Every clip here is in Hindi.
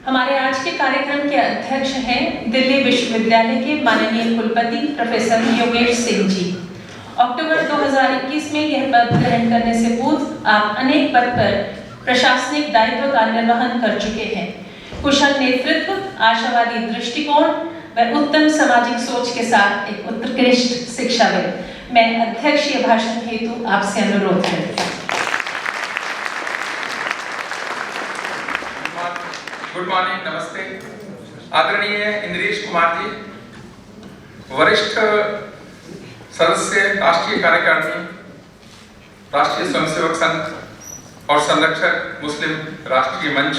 हमारे आज के कार्यक्रम के अध्यक्ष हैं दिल्ली विश्वविद्यालय के माननीय कुलपति प्रोफेसर योगेश सिंह जी। अक्टूबर 2021 में यह पद ग्रहण करने से पूर्व आप अनेक पद पर प्रशासनिक दायित्व का निर्वहन कर चुके हैं। कुशल नेतृत्व, आशावादी दृष्टिकोण व उत्तम सामाजिक सोच के साथ एक उत्कृष्ट शिक्षाविद। मैं अध्यक्षीय भाषण हेतु आपसे अनुरोध करती हूँ। गुड मॉर्निंग, नमस्ते। आदरणीय इंद्रेश कुमार जी, वरिष्ठ सदस्य राष्ट्रीय कार्यकारिणी, राष्ट्रीय स्वयंसेवक संघ और संरक्षक मुस्लिम राष्ट्रीय मंच,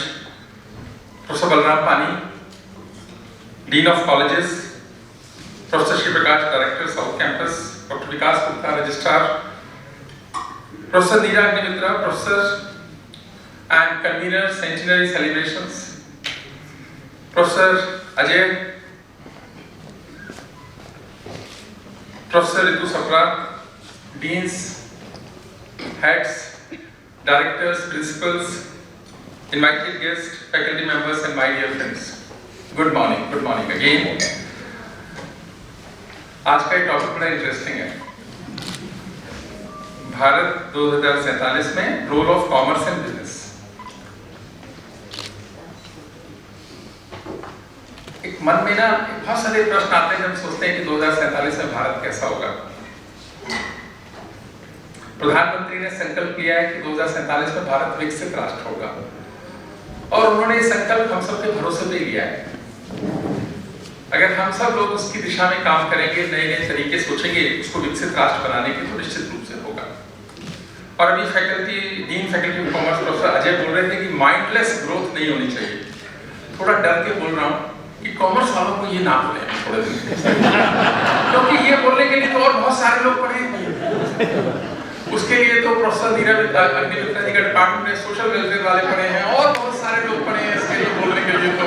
professor Balram Pani, dean of colleges, professor Shri Prakash, director south campus, doctor Vikas Gupta, registrar, professor Neera Agnimitra, professor and convener centenary celebrations, professor Ajay, professor Ritu Sapra, deans, heads, directors, principals, invited guests, faculty members and my dear friends. Good morning again. आज का टॉपिक बड़ा इंटरेस्टिंग है। भारत 2047 में role of commerce and business. एक मन में ना बहुत सारे प्रश्न आते हैं जब सोचते हैं कि 2047 में भारत कैसा होगा। प्रधानमंत्री ने संकल्प लिया है कि 2047 में भारत विकसित राष्ट्र होगा और उन्होंने ये संकल्प हम सबके भरोसे पे लिया है। अगर हम सब लोग उसकी दिशा में काम करेंगे, नए नए तरीके सोचेंगे उसको विकसित राष्ट्र बनाने के, तो निश्चित रूप से होगा। और अभी dean faculty of commerce professor Ajay बोल रहे थे कि माइंडलेस ग्रोथ नहीं होनी चाहिए। थोड़ा डर के बोल रहा हूँ कि कॉमर्स वालों को ये ना बोले थोड़े दिन क्योंकि ये बोलने के लिए तो और बहुत सारे लोग पढ़े हैं। उसके लिए तो प्रोफेसर नीरा अग्निमित्रा जी का डिपार्टमेंट में सोशल वेलफेयर वाले पढ़े हैं और बहुत सारे लोग पढ़े हैं इसके लिए बोलने के लिए। तो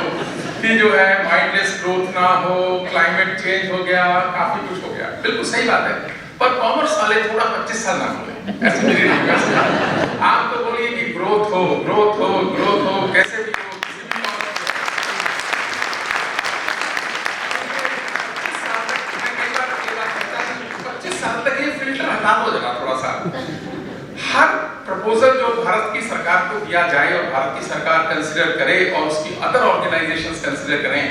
कि जो है माइंडलेस ग्रोथ ना हो, क्लाइमेट चेंज हो गया, काफी कुछ हो गया, बिल्कुल सही बात है। पर कॉमर्स वाले थोड़ा 25 साल ना बोले, ऐसे मेरी रिक्वेस्ट है। आप तो बोलिए कि ग्रोथ हो, कैसे भी हो, थोड़ा सा हर प्रपोजल जो भारत की सरकार को दिया जाए और भारत की सरकार कंसीडर करे और उसकी अदर ऑर्गेनाइजेशंस कंसीडर करें,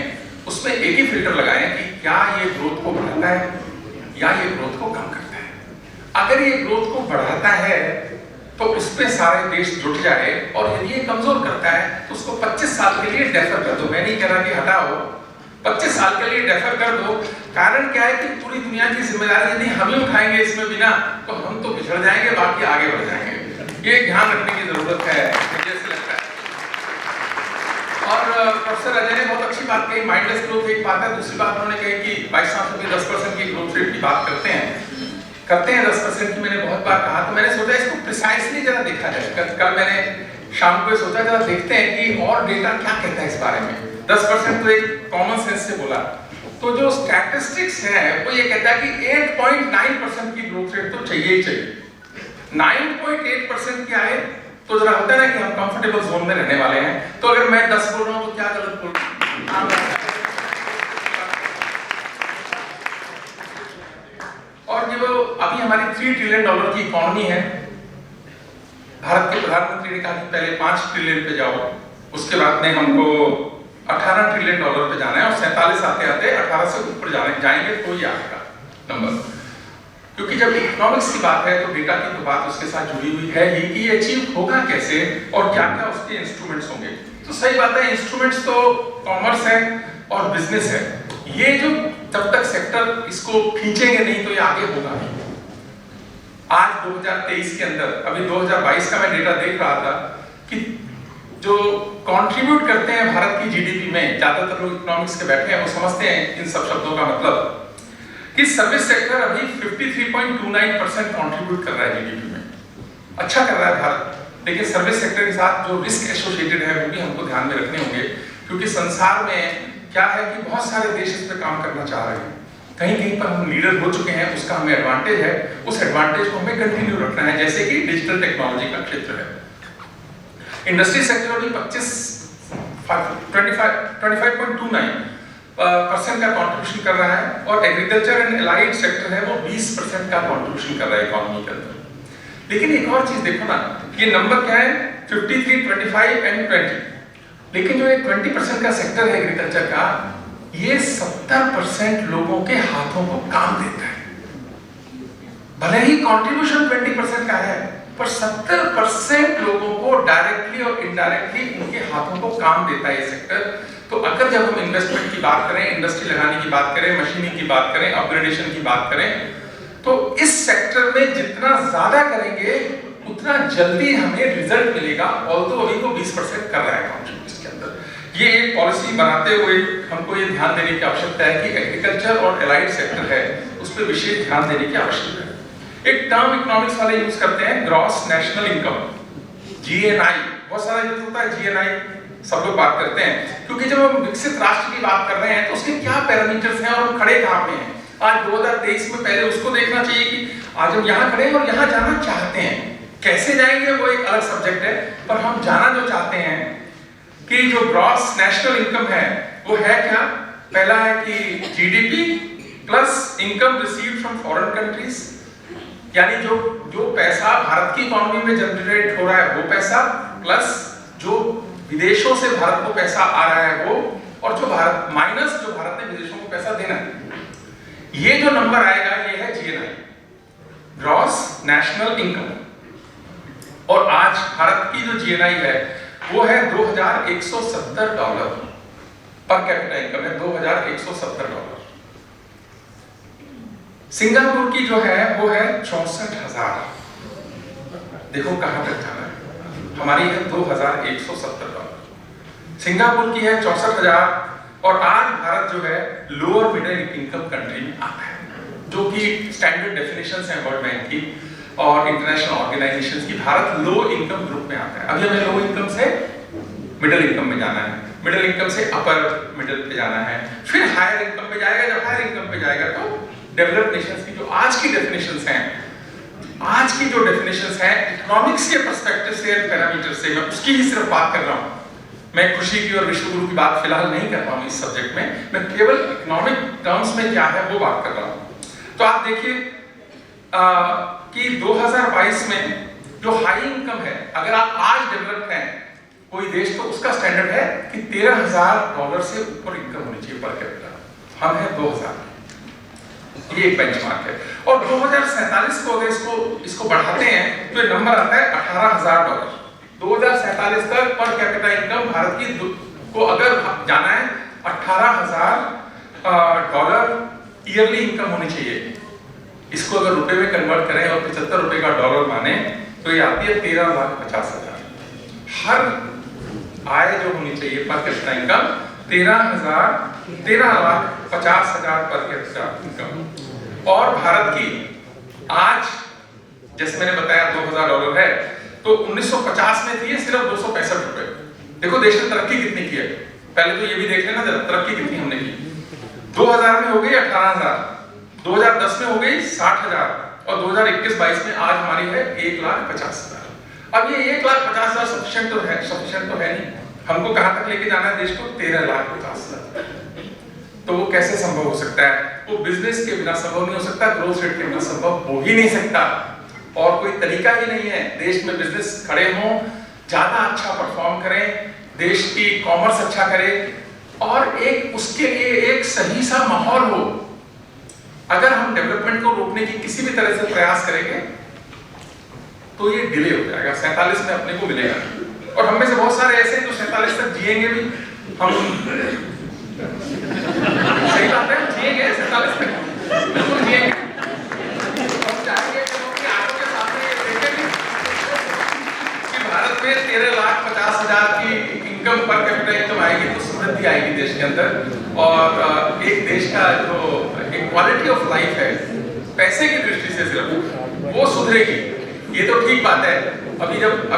उसमें एक ही फिल्टर लगाएं कि क्या ये ग्रोथ को बढ़ाता है या ये ग्रोथ को कम करता है। अगर ये ग्रोथ को बढ़ाता है तो उसमें सारे देश जुट जाए और यदि ये कमजोर करता है तो उसको 25 साल के लिए डेफर कर दो। मैं नहीं कह रहा कि हटाओ, 25 साल के लिए डेफर कर दो। कारण क्या है कि पूरी दुनिया की जिम्मेदारी यदि हम ही उठाएंगे इसमें बिना, तो हम तो पिछड़ जाएंगे, बाकी आगे बढ़ जाएंगे। ये ध्यान रखने की जरूरत है, मुझे ऐसा लगता है। और प्रोफेसर अजय ने बहुत अच्छी बात कही, माइंडलेस ग्रोथ एक बात है। दूसरी बात उन्होंने कही कि वाइस चांसलर भी 10% की ग्रोथ रेट की बात करते हैं 10% की। मैंने बहुत बार कहा, तो मैंने सोचा इसको प्रिसाइसली जरा देखा जाए। कल मैंने शाम को सोचा जरा देखते हैं कि और डेटा क्या कहता है इस बारे में। 10% तो एक कॉमन सेंस से बोला, तो जो स्टैटिस्टिक्स है वो ये कहता है कि 8.9% की ग्रोथ रेट तो चाहिए ही चाहिए। 9.8% की आए तो जरा होता है ना कि हम कंफर्टेबल जोन में रहने वाले हैं। तो अगर मैं 10 बोल रहा हूं तो क्या गलत बोल रहा हूं? और जो अभी हमारी $3 ट्रिलियन की इकोनॉमी है, भारत के प्रधानमंत्री ने कहा कि पहले 5 ट्रिलियन पे जाओ, उसके बाद में हमको $18 ट्रिलियन पे जाना है और 47 आते 18 से ऊपर जाएंगे तो ही आएगा नंबर। क्योंकि जब इकोनॉमिक्स की बात है तो डेटा की तो बात उसके साथ जुड़ी हुई है ही कि ये अचीव होगा कैसे और क्या क्या उसके इंस्ट्रूमेंट्स होंगे। तो सही बात है, इंस्ट्रूमेंट्स तो कॉमर्स है और बिजनेस है। ये जो जब तक सेक्टर इसको खींचेंगे नहीं तो ये आगे होगा नहीं। आज 2023 के अंदर, अभी 2022 का मैं डेटा देख रहा था कि जो कंट्रीब्यूट करते हैं भारत की जीडीपी में, ज्यादातर लोग इकोनॉमिक्स के बैठे हैं वो समझते हैं इन सब शब्दों का मतलब, कि सर्विस सेक्टर अभी 53.29% कंट्रीब्यूट कर रहा है जीडीपी में। अच्छा कर रहा है भारत, लेकिन सर्विस सेक्टर के साथ जो रिस्क एसोसिएटेड है वो भी हमको ध्यान में रखने होंगे। क्योंकि संसार में क्या है कि बहुत सारे देश इस पर काम करना चाह रहे हैं, कहीं कहीं पर हम लीडर हो चुके हैं, उसका हमें एडवांटेज है, उस एडवांटेज को हमें कंटिन्यू रखना है। जैसे कि डिजिटल टेक्नोलॉजी का क्षेत्र है, इंडस्ट्री सेक्टर अभी 25.29% का कंट्रीब्यूशन कर रहा है, और एग्रीकल्चर एंड एलाइड सेक्टर है वो 20% का कंट्रीब्यूशन कर रहा है इकोनॉमी के अंदर। लेकिन एक और चीज देखो ना, ये नंबर क्या है 53, 25 एंड 20, लेकिन जो ये 20% का सेक्टर है एग्रीकल्चर का, ये 70% लोगों के हाथों को काम देता है। भले ही कंट्रीब्यूशन 20% का है, पर 70% लोगों को डायरेक्टली और इनडायरेक्टली उनके हाथों को काम देता है ये सेक्टर। तो अगर जब हम इन्वेस्टमेंट की बात करें, इंडस्ट्री लगाने की बात करें, मशीनिंग की बात करें, अपग्रेडेशन की बात करें, तो इस सेक्टर में जितना ज्यादा करेंगे उतना जल्दी हमें रिजल्ट मिलेगा। ऑल्दो अभी वो 20% कर रहा है कंट्रीब्यूशन के अंदर। ये एक पॉलिसी बनाते हुए हमको ये ध्यान देने की आवश्यकता है कि एग्रीकल्चर और एलाइड सेक्टर है उस पर विशेष ध्यान देने की आवश्यकता है। एक टर्म इकोनॉमिक्स वाले यूज करते हैं, ग्रॉस नेशनल इनकम, GNI। बहुत सारा यूज होता है GNI, सब लोग बात करते हैं, क्योंकि जब हम विकसित राष्ट्र की बात कर रहे हैं तो उसके क्या पैरामीटर्स हैं और हम खड़े कहां पे हैं। आज 2023 में पहले उसको देखना चाहिए कि आज हम यहाँ खड़े हैं और यहाँ जाना चाहते हैं। कैसे जाएंगे वो एक अलग सब्जेक्ट है, पर हम जाना जो चाहते हैं कि जो ग्रॉस नेशनल इनकम है वो है क्या। पहला है कि GDP plus income received from foreign countries, यानी जो पैसा भारत की इकोनॉमी में जनरेट हो रहा है वो पैसा, प्लस जो विदेशों से भारत को पैसा आ रहा है वो, और जो भारत माइनस जो भारत ने विदेशों को पैसा देना है। ये जो नंबर आएगा ये है GNI, ग्रॉस नेशनल इनकम। और आज भारत की जो GNI है वो है $2170 पर कैपिटा इनकम है, $2170। सिंगापुर की जो है वो है 64,000। देखो कहां तक जाना है, हमारी है $2170। सिंगापुर की है 64,000, और आज भारत जो है लोअर मिडिल इनकम कंट्री में आता है, जो कि स्टैंडर्ड डेफिनेशंस हैं वर्ल्ड बैंक की और इंटरनेशनल ऑर्गेनाइजेशंस की। भारत लो इनकम ग्रुप में आता है। अभी हमें लो इनकम से मिडिल इनकम में जाना है, मिडिल इनकम से अपर मिडिल पे जाना है, फिर हायर इनकम पे जाएगा। जब हायर इनकम पे जाएगा तो डेवलप्ड नेशंस की जो आज की डेफिनेशंस हैं, आज की जो डेफिनेशंस हैं इकोनॉमिक्स के पर्सपेक्टिव से, पैरामीटर से, मैं उसकी ही सिर्फ बात कर रहा हूं। मैं खुशी की और विश्व गुरु की बात फिलहाल नहीं कर रहा हूं इस सब्जेक्ट में, मैं केवल इकोनॉमिक टर्म्स में क्या है वो बात कर रहा हूं। तो आप देखिए कि 2022 में जो हाई इनकम है, अगर आप आज डेवलप्ड हैं कोई देश, तो उसका स्टैंडर्ड है कि $13,000 से ऊपर इनकम होनी चाहिए पर कैपिटा। हम है 2,000, ये एक बेंचमार्क है। और 2047 को अगर इसको बढ़ाते हैं तो ये नंबर आता है $18,000। 2047 तक पर कैपिटा इनकम भारत की को अगर जाना है $18,000 ईयरली इनकम होनी चाहिए। इसको अगर रुपए में कन्वर्ट करें और 75 रुपए का डॉलर माने तो ये आती है 13,50,000। हर आय जो होनी चाहिए per capita income 13,50,000 per capita income. और भारत की आज जैसे मैंने बताया $2,000 है, तो 1950 में थी सिर्फ 265 रुपए। देखो देश ने तरक्की कितनी की है, पहले तो ये भी देख लेना जरा तरक्की कितनी हमने की। 2000 में हो गई 18,000, 2010 में हो गई 60,000, और 2021-22 में आज हमारी है 1,50,000। अब ये 1,50,000 सफिशिएंट तो है नहीं। हमको कहां तक लेके जाना है देश को? 13,50,000। तो वो कैसे संभव हो सकता है? वो बिजनेस के बिना संभव नहीं हो सकता, ग्रोथ रेट के बिना संभव हो ही नहीं सकता, और कोई तरीका ही नहीं है। देश में बिजनेस खड़े हों, ज्यादा अच्छा परफॉर्म करें, देश की कॉमर्स अच्छा करे, और एक उसके लिए एक सही सा माहौल हो। अगर हम डेवलपमेंट को रोकने की किसी भी तरह से प्रयास करेंगे तो ये डिले हो जाएगा, 47 में अपने को मिलेगा। और हम में से बहुत सारे ऐसे जो 47 तक जिएंगे भी, हम सही बात है, जिएंगे 47 तक, बिल्कुल जिएंगे। हम चाहेंगे कि अपनी आंखों के सामने देखेंगे कि भारत में 13,50,000 की इनकम पर कैपिटा इनकम आएगी तो समृद्धि आएगी देश के अंदर, और एक देश का जो एक क्वालिटी ऑफ लाइफ है पैसे की दृष्टि से सिर्फ वो सुधरेगी। ये तो ठीक बात है। अभी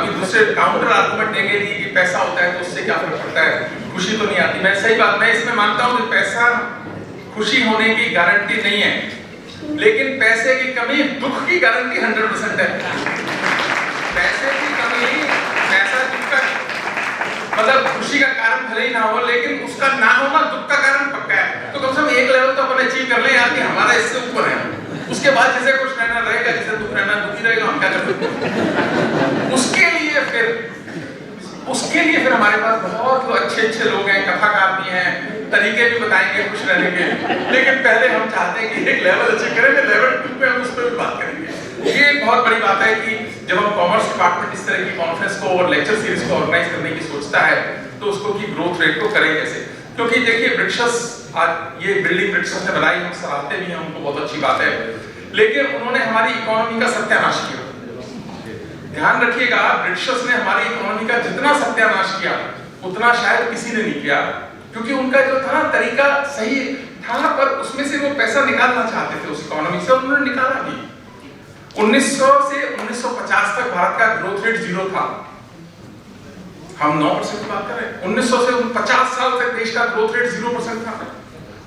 दूसरे काउंटर आर्गुमेंट देंगे कि पैसा होता है तो उससे क्या फर्क पड़ता है, खुशी तो नहीं आती। मैं सही बात, मैं इसमें मानता हूं कि पैसा खुशी होने की गारंटी नहीं है, लेकिन पैसे की कमी दुख की गारंटी 100% है। पैसे की कमी, पैसा दुख का मतलब खुशी का कारण भले ही ना हो, लेकिन उसका ना होना दुख का कारण पक्का है। तो कम से कम एक लेवल तो अपन अचीव कर लें यार कि हमारा इससे ऊपर है। उसके बाद जिसे खुश रहना रहेगा, जिसे दुख रहना दुखी रहेगा, हम क्या कर सकते हैं। उसके लिए फिर हमारे पास बहुत अच्छे लोग हैं, कथाकार भी हैं, तरीके भी बताएंगे खुश रहने के। लेकिन पहले हम चाहते हैं कि एक लेवल अचीव करेंगे, लेवल 2 पे हम उस पर भी बात करेंगे। ये एक बहुत बड़ी बात है कि जब हम कॉमर्स डिपार्टमेंट इस तरह की कॉन्फ्रेंस को और लेक्चर सीरीज को ऑर्गेनाइज करने की सोचता है तो उसको की ग्रोथ रेट को करें कैसे। क्योंकि देखिए ब्रिक्सस, आज ये बिल्डिंग ब्रिक्सस ने बनाई, हम सराहते भी हैं उनको, बहुत अच्छी बात है, लेकिन उन्होंने हमारी इकोनॉमी का सत्यानाश किया। ध्यान रखिएगा, ब्रिटिशर्स ने हमारी इकोनॉमी का जितना सत्यानाश किया उतना शायद किसी ने नहीं किया, क्योंकि उनका जो था तरीका सही था, पर उसमें से वो पैसा निकालना चाहते थे उस इकोनॉमी से, उन्होंने निकाला भी। 1900 से 1950 तक भारत का ग्रोथ रेट 0 था। हम 9% की बात कर रहे हैं। 1900 से 50 साल तक देश का ग्रोथ रेट 0% था।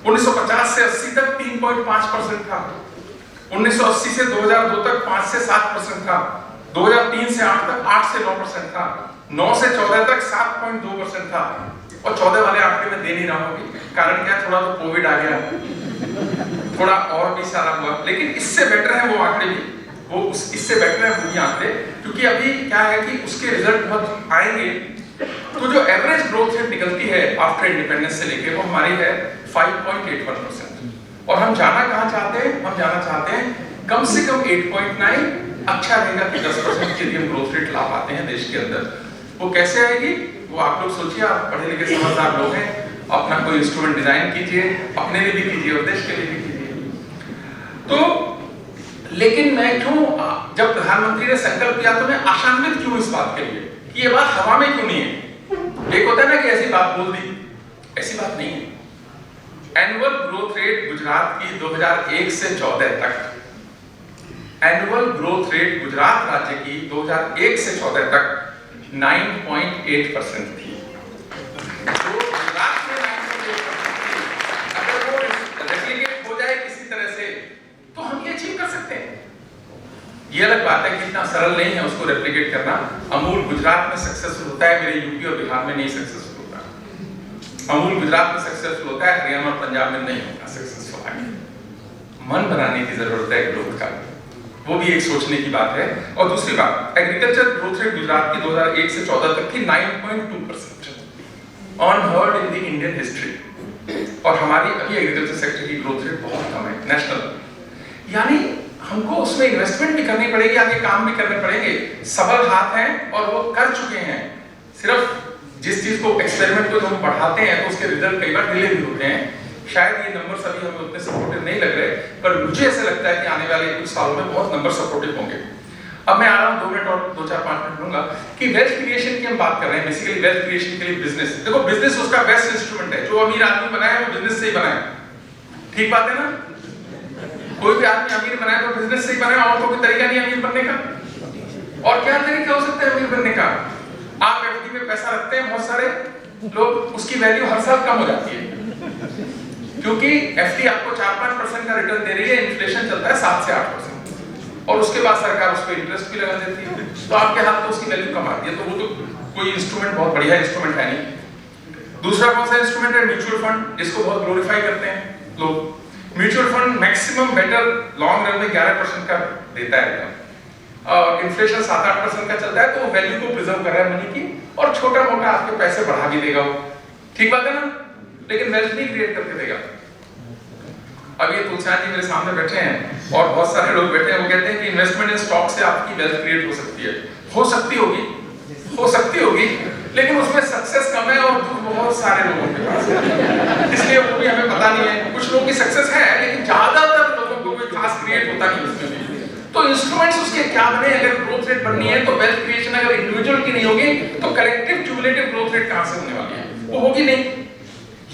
1950 से 80 तक 3.5% था। 1980 से 2002 तक 5 से 7% था। 2003 से 8 तक 8 से 9% था। 9 से 14 तक 7.2% था। और 14 वाले आंकड़े में दे नहीं रहा हूँ, कारण क्या, थोड़ा तो कोविड आ गया, थोड़ा और भी सारा हुआ, लेकिन इससे बेटर है वो आंकड़े भी, इससे बेटर है वो आंकड़े, क्योंकि अभी क्या है कि उसके रिजल्ट बहुत आएंगे। तो जो एवरेज ग्रोथ रेट निकलती है आफ्टर इंडिपेंडेंस से लेके, वो हमारी है 5.81%। और हम जाना कहाँ चाहते हैं, हम जाना चाहते हैं कम से कम 8.9। अच्छा रहेगा कि 10% के लिए हम ग्रोथ रेट ला पाते हैं देश के अंदर। वो कैसे आएगी, वो आप लोग सोचिए, आप पढ़े लिखे समझदार लोग हैं, अपना कोई इंस्ट्रूमेंट डिजाइन कीजिए, अपने लिए भी कीजिए और देश के लिए भी कीजिए। तो लेकिन मैं क्यों, जब प्रधानमंत्री ने संकल्प किया तो मैं आशान्वित क्यों इस बात के लिए कि ये बात हवा में क्यों नहीं है। एक होता है ना कि ऐसी बात बोल दी, ऐसी बात नहीं है। एनुअल ग्रोथ रेट गुजरात की 2001 से 14 तक, एनुअल ग्रोथ रेट गुजरात राज्य की 2001 से 14 तक 9.8% थी। तो गुजरात में 9.8%, अगर वो रेप्लिकेट हो जाए किसी तरह से तो हम ये अचीव कर सकते हैं। ये अलग बात है कि इतना सरल नहीं है उसको रेप्लिकेट करना। अमूल गुजरात में सक्सेसफुल होता है, मेरे यूपी और बिहार में नहीं सक्सेसफुल होता। अमूल गुजरात में सक्सेसफुल होता है, हरियाणा और पंजाब में नहीं होता सक्सेसफुल। मन बनाने की जरूरत है ग्रोथ का, वो भी एक सोचने की बात है। और दूसरी बात, एग्रीकल्चर ग्रोथ रेट गुजरात की 2001 से 14 तक की 9.2%, unheard in the Indian history. और हमारी अभी एग्रीकल्चर सेक्टर की ग्रोथ रेट बहुत कम है नेशनल, यानी हमको उसमें इन्वेस्टमेंट भी करनी पड़ेगी, आगे काम भी करने पड़ेंगे। सबल हाथ हैं और वो कर चुके हैं। सिर्फ जिस चीज को एक्सपेरिमेंट को हम बढ़ाते हैं तो उसके रिजल्ट कई बार डिले भी होते हैं। शायद ये नंबर सभी हमें उतने सपोर्टिव नहीं लग रहे, पर मुझे ऐसा लगता है कि आने वाले कुछ सालों में बहुत नंबर सपोर्टिव होंगे। अब मैं आ रहा हूँ 2 मिनट और 2-4-5 मिनट लूंगा कि वेल्थ क्रिएशन की हम बात कर रहे हैं। बेसिकली वेल्थ क्रिएशन के लिए बिजनेस, देखो बिजनेस उसका बेस्ट इंस्ट्रूमेंट है। जो अमीर आदमी बना है वो बिजनेस से ही बना है, ठीक बात है ना। कोई भी आदमी अमीर बनाए तो बिजनेस से ही बनाए, और तो कोई तरीका नहीं अमीर बनने का। और क्या तरीका हो सकता है अमीर बनने का, आप एफडी में पैसा रखते हैं, बहुत सारे लोग, उसकी वैल्यू हर साल कम हो जाती है, क्योंकि एफडी आपको 4-5% का रिटर्न दे रही है, इन्फ्लेशन चलता है 7 से 8%, और उसके बाद सरकार उस पर इंटरेस्ट भी लगा देती है, तो आपके हाथ में उसकी वैल्यू कम आती है। तो वो तो कोई इंस्ट्रूमेंट बहुत बढ़िया इंस्ट्रूमेंट है नहीं। दूसरा कौन सा इंस्ट्रूमेंट है, म्यूचुअल फंड, जिसको बहुत ग्लोरीफाई करते हैं लोग। Mutual fund maximum better long run में 11% का देता है, और इन्फ्लेशन 7-8% का चलता है, तो वो वैल्यू को प्रिजर्व कर रहा है मनी की, और छोटा मोटा आपके पैसे बढ़ा भी देगा, ठीक बात है ना, लेकिन वेल्थ नहीं क्रिएट करके देगा। अब ये तुलसीराम जी मेरे सामने बैठे हैं और बहुत सारे लोग बैठे हैं, वो कहते हैं कि इन्वेस्टमेंट इन स्टॉक से आपकी वेल्थ क्रिएट हो सकती है। हो सकती होगी, लेकिन उसमें सक्सेस कम है और दुख बहुत सारे लोगों के पास है, इसलिए वो भी हमें पता नहीं है। कुछ लोगों की सक्सेस है, लेकिन ज्यादातर लोगों को कोई खास क्रिएट होता नहीं उसमें भी। तो इंस्ट्रूमेंट्स उसके क्या बने, अगर ग्रोथ रेट बननी है तो वेल्थ क्रिएशन अगर इंडिविजुअल की नहीं होगी तो कलेक्टिव क्यूमुलेटिव ग्रोथ रेट कहां से होने वाली है, वो होगी नहीं।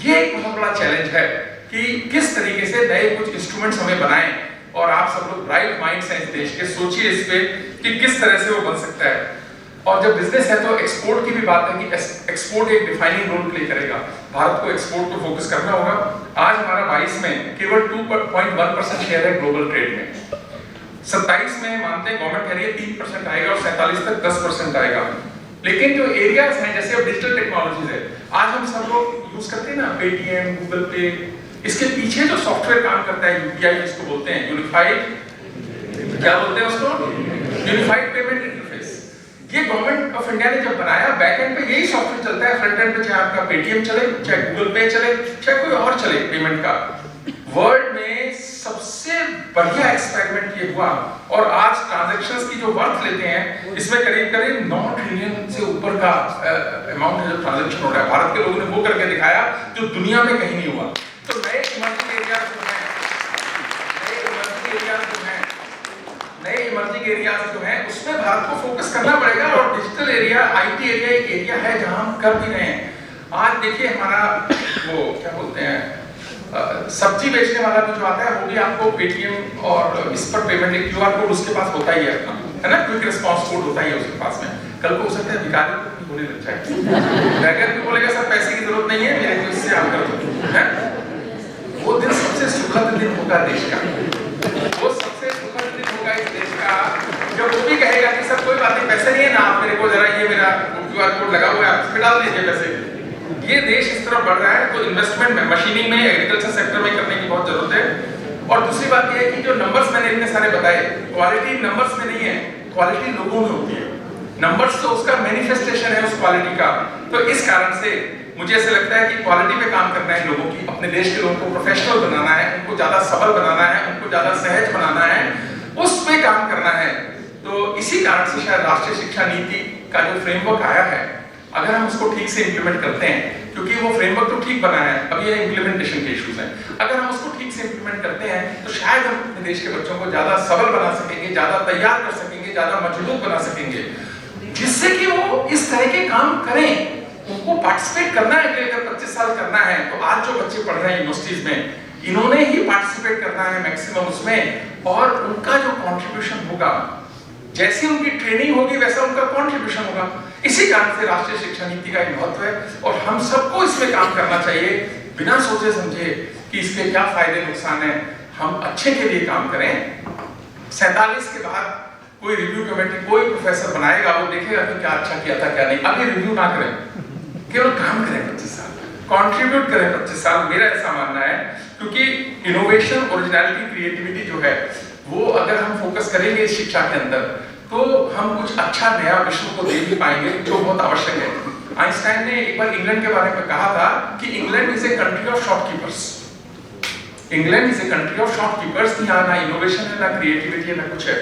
ये एक बहुत बड़ा चैलेंज है कि किस तरीके से नए कुछ इंस्ट्रूमेंट्स हमें बनाएं, और आप सब लोग ब्राइट माइंड्स हैं इस देश के, सोचिए इस पे कि किस तरह से वो बन सकता है। और जब बिजनेस है तो एक्सपोर्ट की भी बात है कि एक्सपोर्ट एक डिफाइनिंग रोल प्ले करेगा। भारत को एक्सपोर्ट पे फोकस करना होगा। आज हमारा 22 में केवल 2.1% शेयर है ग्लोबल ट्रेड में। 27 में मानते हैं गवर्नमेंट कह रही है 3% आएगा, और 47 तक 10% आएगा। लेकिन जो एरियाज हैं, जैसे अब डिजिटल टेक्नोलॉजीज है, आज हम सब लोग यूज करते हैं ना, पेटीएम, गूगल पे, इसके पीछे जो सॉफ्टवेयर काम करता है, यूपीआई जिसको बोलते हैं, यूनिफाइड, क्या बोलते हैं उसको, यूनिफाइड पेमेंट इंटरफेस। ये गवर्नमेंट ऑफ इंडिया ने जब बनाया, बैकएंड पे यही सॉफ्टवेयर चलता है, फ्रंट एंड पे चाहे आपका पेटीएम चले, चाहे गूगल पे चले, चाहे कोई और चले पेमेंट का। वर्ल्ड में सबसे बढ़िया एक्सपेरिमेंट ये हुआ, और आज ट्रांजैक्शंस की जो वर्थ लेते हैं, इसमें करीब 9 ट्रिलियन से ऊपर का अमाउंट है जो ट्रांजैक्शन हो रहा है। भारत के लोगों ने वो करके दिखाया जो दुनिया में कहीं नहीं हुआ। तो नए इमर्जिंग एरियाज जो हैं, उसमें भारत को फोकस करना पड़ेगा, और डिजिटल एरिया, आईटी एरिया एक एरिया है जहां हम कर भी रहे हैं। आज देखिए हमारा वो क्या बोलते हैं, सब्जी बेचने वाला भी जो आता है, वो भी आपको पेटीएम और इस पर पेमेंट, एक क्यूआर कोड उसके पास होता ही है अपना, है ना, क्विक रिस्पांस कोड होता ही है उसके पास में। कल को हो सकता है भिखारी को भी बोलने लग जाए, बैगर भी बोलेगा सर पैसे की जरूरत नहीं है, मेरे को इससे आप कर दो, है। वो दिन सबसे सुखद दिन होगा देश का, वो सबसे सुखद दिन होगा इस देश का, जब वो भी कहेगा कि सर कोई बात नहीं, पैसे नहीं है ना, आप मेरे को जरा ये मेरा क्यूआर कोड लगा हुआ है, आप इसमें डाल दीजिए पैसे। ये देश इस तरफ बढ़ रहा है, तो इन्वेस्टमेंट में, मशीनिंग में, एग्रीकल्चर सेक्टर में करने की बहुत जरूरत है। और दूसरी बात ये है कि जो नंबर्स मैंने इतने सारे बताए, क्वालिटी नंबर्स में नहीं है, क्वालिटी लोगों में होती है। नंबर्स तो उसका मैनिफेस्टेशन है उस क्वालिटी का। तो इस कारण से मुझे ऐसे लगता है कि क्वालिटी पे काम करना है लोगों की, अपने देश के लोगों को प्रोफेशनल बनाना है, उनको ज्यादा सबल बनाना है, उनको ज्यादा सहज बनाना है, उस पे काम करना है। तो इसी कारण से शायद राष्ट्रीय शिक्षा नीति का जो फ्रेमवर्क आया है, अगर हम उसको ठीक से इंप्लीमेंट करते हैं, क्योंकि वो फ्रेमवर्क तो ठीक बना है, अब ये इंप्लीमेंटेशन के इश्यूज हैं, अगर हम उसको ठीक से इंप्लीमेंट करते हैं तो शायद हम अपने देश के बच्चों को ज्यादा सबल बना सकेंगे, ज्यादा तैयार कर सकेंगे, ज्यादा मजबूत बना सकेंगे, जिससे कि वो इस तरह के काम करें। उनको पार्टिसिपेट करना है, अगर 25 साल करना है, तो आज जो बच्चे पढ़ रहे हैं यूनिवर्सिटीज में, इन्होंने ही पार्टिसिपेट करना है मैक्सिमम उसमें, और उनका जो कंट्रीब्यूशन होगा, जैसी उनकी ट्रेनिंग होगी वैसा उनका कंट्रीब्यूशन होगा। इसी कारण से राष्ट्रीय शिक्षा नीति का एक महत्व है, और हम सबको इसमें काम करना चाहिए, बिना सोचे समझे कि इसके क्या फायदे नुकसान है, हम अच्छे के लिए काम करें। 47 के बाद कोई रिव्यू कमेटी, कोई प्रोफेसर बनाएगा, वो देखेगा कि क्या अच्छा किया था क्या नहीं। अभी रिव्यू ना करें, केवल काम करें 25 साल, कंट्रीब्यूट करें 25 साल, मेरा ऐसा मानना है। क्योंकि इनोवेशन, ओरिजिनलिटी, क्रिएटिविटी जो है, वो अगर हम फोकस करेंगे इस शिक्षा के अंदर, तो हम कुछ अच्छा नया विश्व को दे भी पाएंगे, जो बहुत आवश्यक है। आइंस्टाइन ने एक बार इंग्लैंड के बारे में कहा था कि England is a country of shopkeepers. England is a country of shopkeepers, यहाँ ना इनोवेशन है, ना क्रिएटिविटी है, ना कुछ है।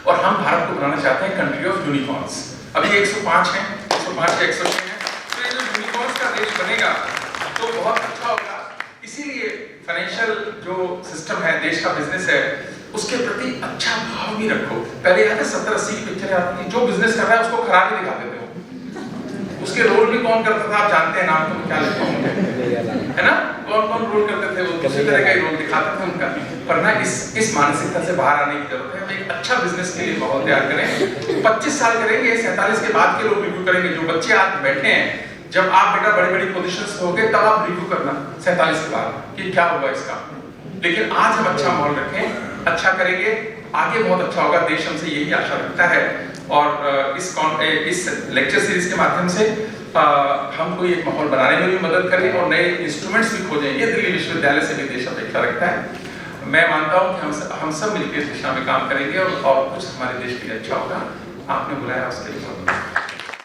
और हम भारत को बनाना चाहते हैं कंट्री ऑफ यूनिकॉर्न्स। अभी 105 हैं, 105 या 106 हैं, तो ये जो यूनिकॉर्न्स का देश बनेगा तो बहुत अच्छा होगा। इसीलिए फाइनेंशियल जो सिस्टम है, देश का बिजनेस है, उसके प्रति अच्छा भाव भी रखो। पहले याद है 70-80 की पिक्चर आती थी, जो बिजनेस कर रहा है उसको खराब ही दिखाते थे, उसके रोल भी कौन करता था आप जानते हैं, नाम तो मैं क्या लिखता हूँ, है ना, कौन कौन रोल करते थे, वो दूसरी तरह का ही रोल दिखाते थे उनका। पर ना इस मानसिकता से बाहर आने की जरूरत है। हम एक अच्छा बिजनेस के लिए माहौल तैयार करें। 25 साल करेंगे, 47 के बाद के लोग रिव्यू करेंगे। जो बच्चे आज बैठे हैं, जब आप बेटा बड़ी बड़ी पोजीशंस पे होगे, तब आप रिव्यू करना 47 के बाद कि क्या हुआ इसका। लेकिन आज हम अच्छा माहौल रखें, अच्छा करेंगे, आगे बहुत अच्छा होगा। देश हमसे यही आशा रखता है। और इस लेक्चर सीरीज के माध्यम से हम कोई एक माहौल बनाने में भी मदद करें और नए इंस्ट्रूमेंट्स भी खोजें, ये दिल्ली विश्वविद्यालय से भी देश अपेक्षा रखता है। मैं मानता हूँ कि हम सब मिलकर इस दिशा में काम करेंगे और कुछ हमारे देश के लिए अच्छा होगा। आपने बुलाया उसके लिए